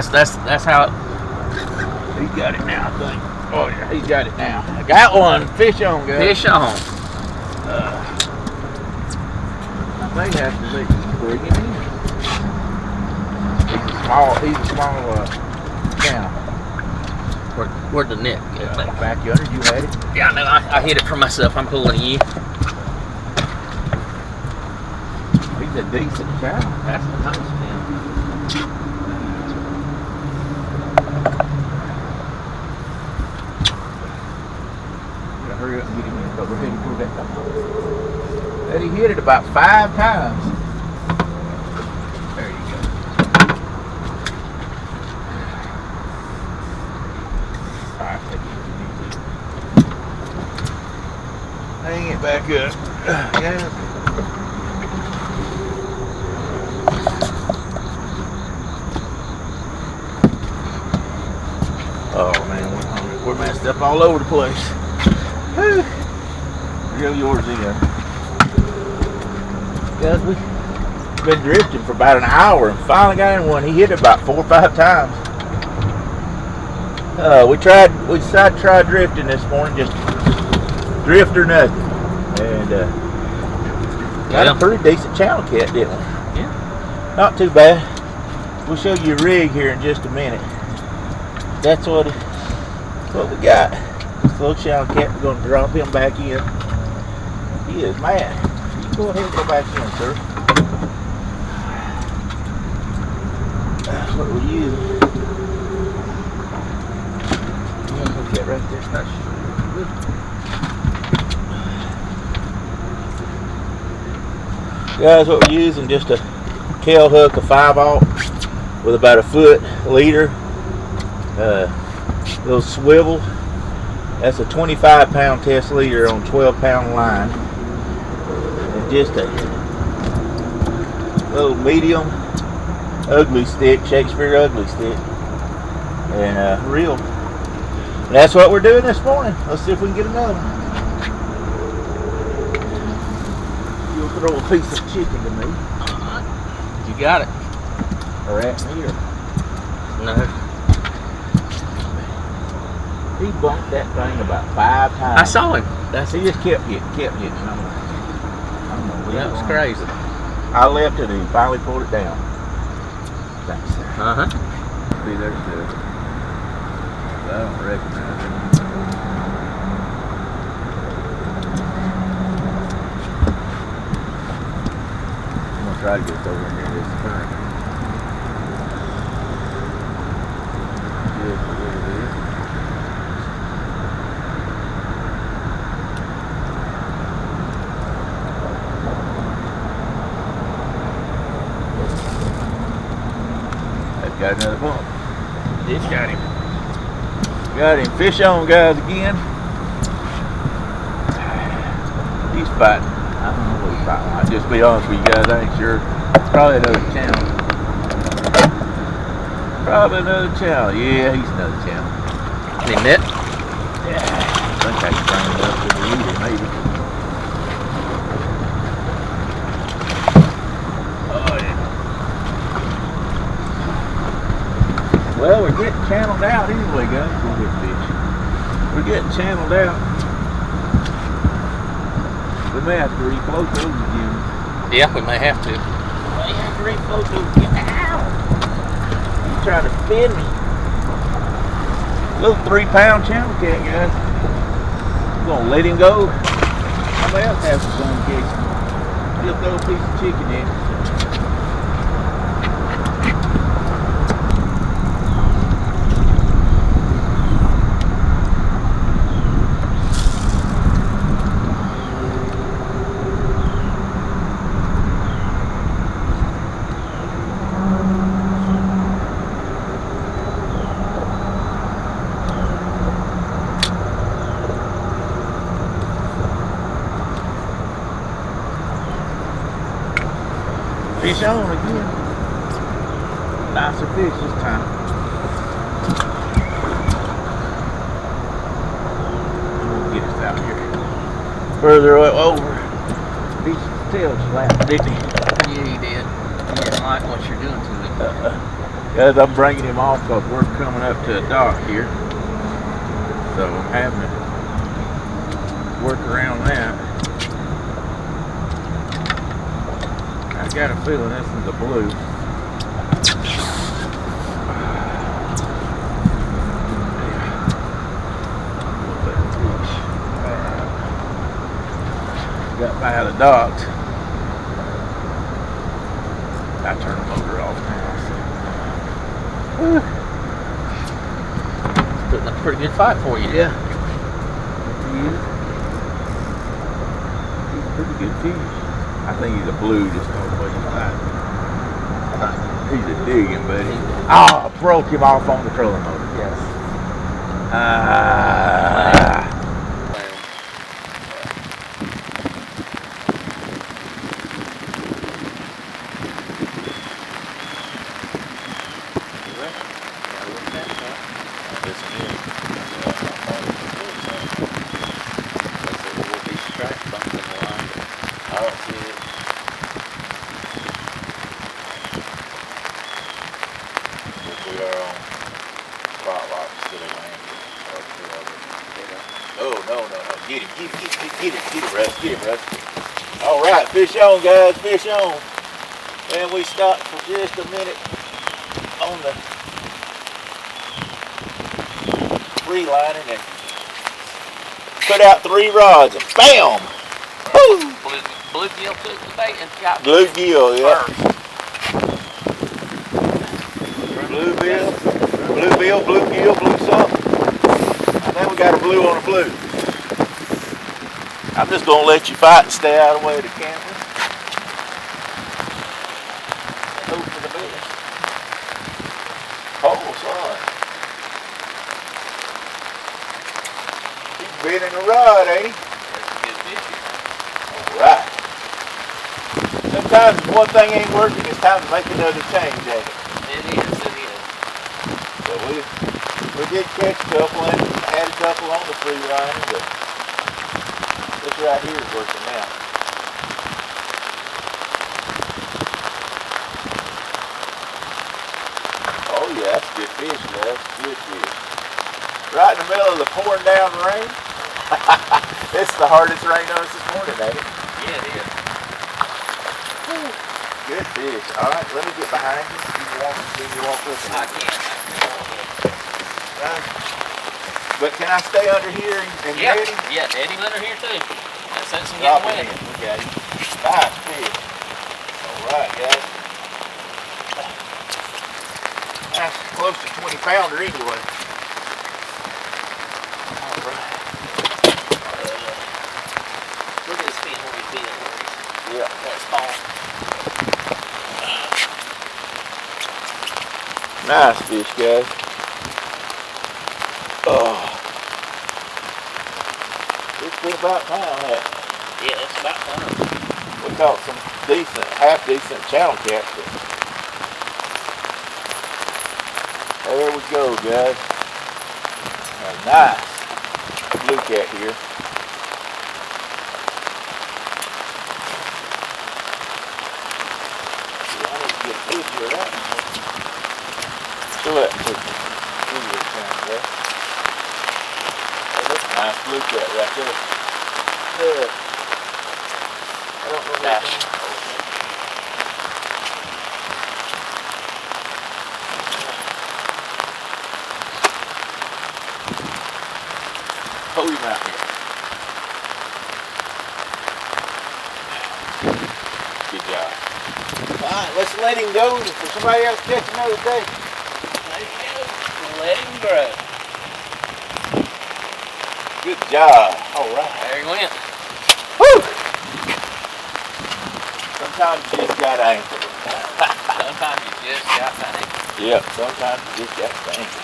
That's how it. He got it now, I think. Oh yeah, he's got it now. I got one. Fish on, guys. Fish on. I may have to bring him in. He's a small channel. Where'd the net go? Back yonder, you had it? Yeah, no, I hit it for myself. I'm pulling you. He's a decent channel. That's a nice one. Hurry up and get him in, but we're heading through that time. And he hit it about 5 times. There you go. Alright, take it if you need to. Hang it back up. Yeah. Oh man, we're messed up all over the place. Reel yours in. Guys, we've been drifting for about an hour and finally got in one. He hit it about 4 or 5 times. We decided to try drifting this morning, just drift or nothing. And got a pretty decent channel cat, didn't we? Yeah. Not too bad. We'll show you a rig here in just a minute. That's what we got. This little channel cat, we're going to drop him back in. He is mad. You go ahead and go back in, sir. That's what we're using. Look at right there. That's good. Guys, what we're using, just a tail hook, a 5/0 with about a foot leader. Little swivel. That's a 25-pound test leader on 12-pound line. And just a little medium ugly stick, Shakespeare ugly stick. And reel. And that's what we're doing this morning. Let's see if we can get another one. You'll throw a piece of chicken to me. You got it. Or at me or... No. He bumped that thing about 5 times. I saw him. He just kept hitting. I don't know. That was crazy. I left it and he finally pulled it down. Thanks, sir. Uh-huh. See, there's the... I don't recognize him. I'm going to try to get over near this current. Good for what it is. Got another bump. This got him. Got him. Fish on, guys, again. He's fighting. I don't know what he's fighting. I'll just be honest with you guys, I ain't sure. It's probably another channel. Probably another channel. Yeah, he's another channel. Any net? Yeah. I think I can bring it up to the leader, maybe. Well, we're getting channeled out anyway, guys. We're getting channeled out. We may have to refloat those again. Yeah, we may have to. We may have to refloat those again. Ow! You trying to spin me. Little 3-pound channel cat, guys. We're going to let him go. Somebody else has some fun catching. He'll throw a piece of chicken in. Fish on again. Nicer fish this time. We'll get us out here. Further over. His tail slapped, didn't he? Yeah, he did. He didn't like what you're doing to him. Guys, I'm bringing him off because we're coming up to a dock here. So I'm having to work around that. I got a feeling this is a blue. Got by the docks. I turn the motor off now. It's putting up a pretty good fight for you. Yeah. He's a pretty good fish. I think he's a blue just on the way he's fighting. He's a digging, buddy. Oh, I broke him off on the trolling motor. Yes. Get him, Russ. All right, fish on, guys, fish on. And we stopped for just a minute on the free lining and put out 3 rods and bam! Woo! Bluegill took the bait and got Bluegill, yeah. Bluegill, blue something. I think we got a blue on a blue. I'm just going to let you fight and stay out of the way of the camera. And hope for the best. Oh, son. He's bending the rod, ain't he? All right. Sometimes if one thing ain't working, it's time to make another change, ain't it? It is. So we did catch a couple and had a couple on the free line, but this right here is working out. Oh yeah, that's good fish, guys. Good fish. Right in the middle of the pouring down rain. It's the hardest rain on us this morning, ain't it? Yeah, it is. Good fish. All right, let me get behind you. You walk with me. I can't. Right. But can I stay under here and Yeah, net him? yeah, net him under here too. That sets him Drop getting it wet. in. Look at him. Nice fish. All right, guys. That's close to 20-pounder anyway. All right. Look at his feet where he's being. Yeah. That's small. Nice fish, guys. Oh. It's been about time, hasn't it? Yeah, it's about time. We caught some decent, half-decent channel cats. There we go, guys. A nice blue cat here. I need to get a picture of that one. Show that picture. That's a nice blue cat right there. Good. I don't know that. Pull him out here. Good job. Alright, let's let him go for somebody else to catch another day. Let him grow. Good job. Alright. There he went. Woo! Sometimes you just got anchor. Sometimes you just got to anchor. Yep, sometimes you just got anchor.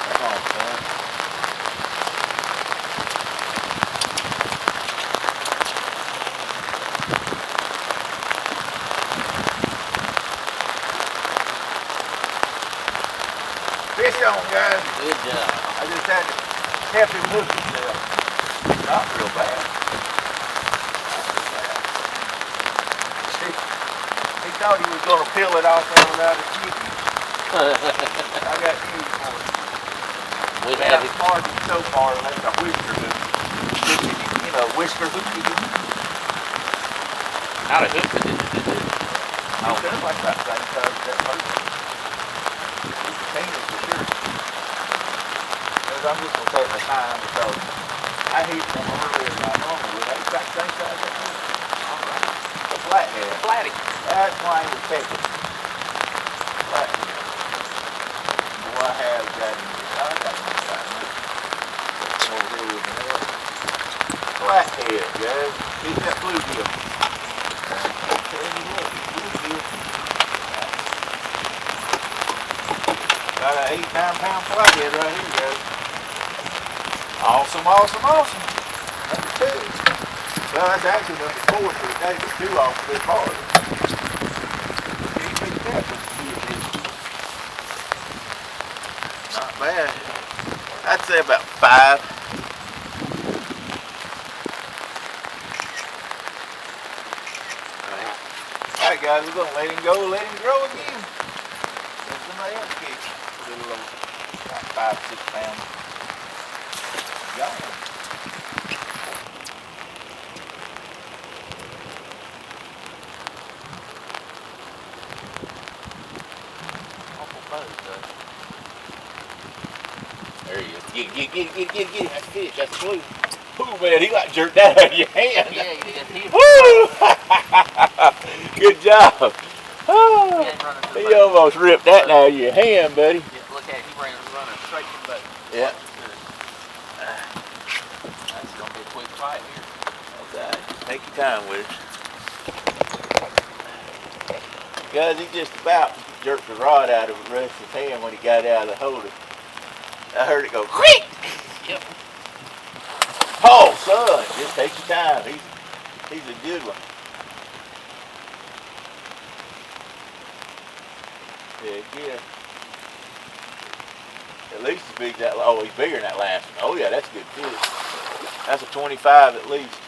Come on, son. Fish on, guys. Good job. I just had to help him hook himself. Not real bad. He thought he was going to peel it off without a chicken. I got news for him. We Now, have it. Marty so far left a whisker hook. You know, whisker hook. Not a hook, but He does like that same size as that person. He's painted for sure. Because I'm just going to take my time because I hit them earlier than I normally would. That's about the same size as that person. all right. A flathead. Flatty. That's why he was catching. Flathead. Boy, I have got him. I got him. Over here with me. Flathead, guys. He's that bluegill. Got an 8-9 pound flathead right here, guys. Awesome, awesome, awesome. Number 2. Well, that's actually number 4 for the day, but 2 off this hard. Not bad. I'd say about 5. Alright guys, we're going to let him go, let him grow again. Let somebody else catch a little over about 5-6 pounds. Got him. Awful buzz, though. There he is. Get him. That's fish. That's blue. Ooh, man, he like jerked that out of your hand. Yeah, he did. Woo! Good job. Oh, he almost ripped that out of your hand, buddy. Yeah, look at it. He running straight to the boat. Yeah. That's going to be a quick fight here. Okay. Take your time with it. Guys, he just about jerked the rod out of the rest of his hand when he got out of the holder. I heard it go quick. Yep. Oh, son, just take your time. He's a good one. Yeah. At least as big as that. Oh, he's bigger than that last one. Oh yeah, that's a good fish. That's a 25 at least.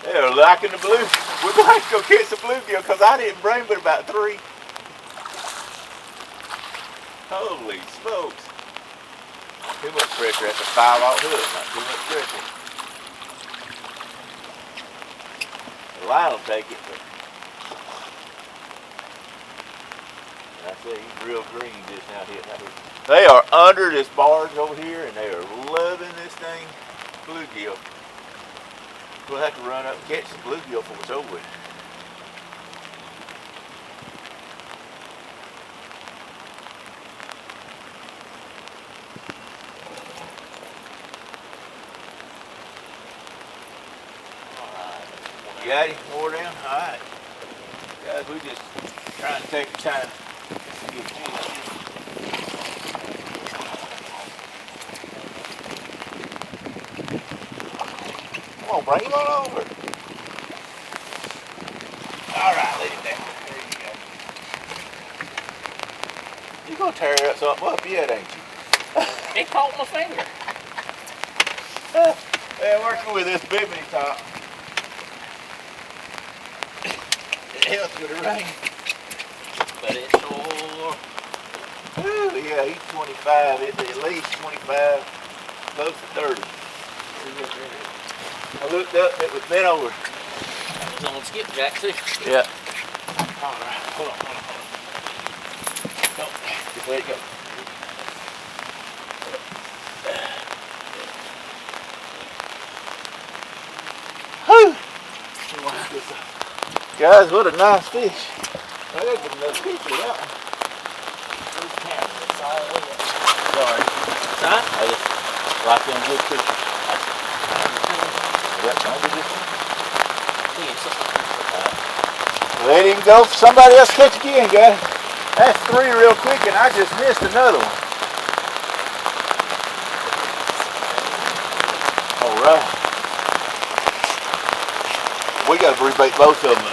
They're liking the blue. We're going to have to go catch the bluegill because I didn't bring but about 3. Holy smokes. Not too much pressure. That's a 5-aught hook. Not too much pressure. The line will take it, but I say he's real green just now hitting that hook. They are under this barge over here and they are loving this thing, bluegill. We'll have to run up and catch the bluegill before it's over with. You got him? More down? Alright. Guys, we just trying to take the time to get fish. Come on, bring him on over. Alright, let him down. There you go. You're going to tear that something up yet, ain't you? It caught my finger. Yeah, working with this bimini top. It helps with the rain. But it's sure. Ooh, yeah, he's 25. It's at least 25, close to 30. I looked up, it was bent over. That was on skipjack too. Yeah. Alright, hold on. Go. Just let it go. Whew. Guys, what a nice fish. I gotta get another picture of that one. Where's the camera? Sorry. Huh? I just like them good pictures. Yep, I'll do this one. Let him go for somebody else to catch again, guys. That's 3 real quick and I just missed another one. Alright. We gotta rebait both of them.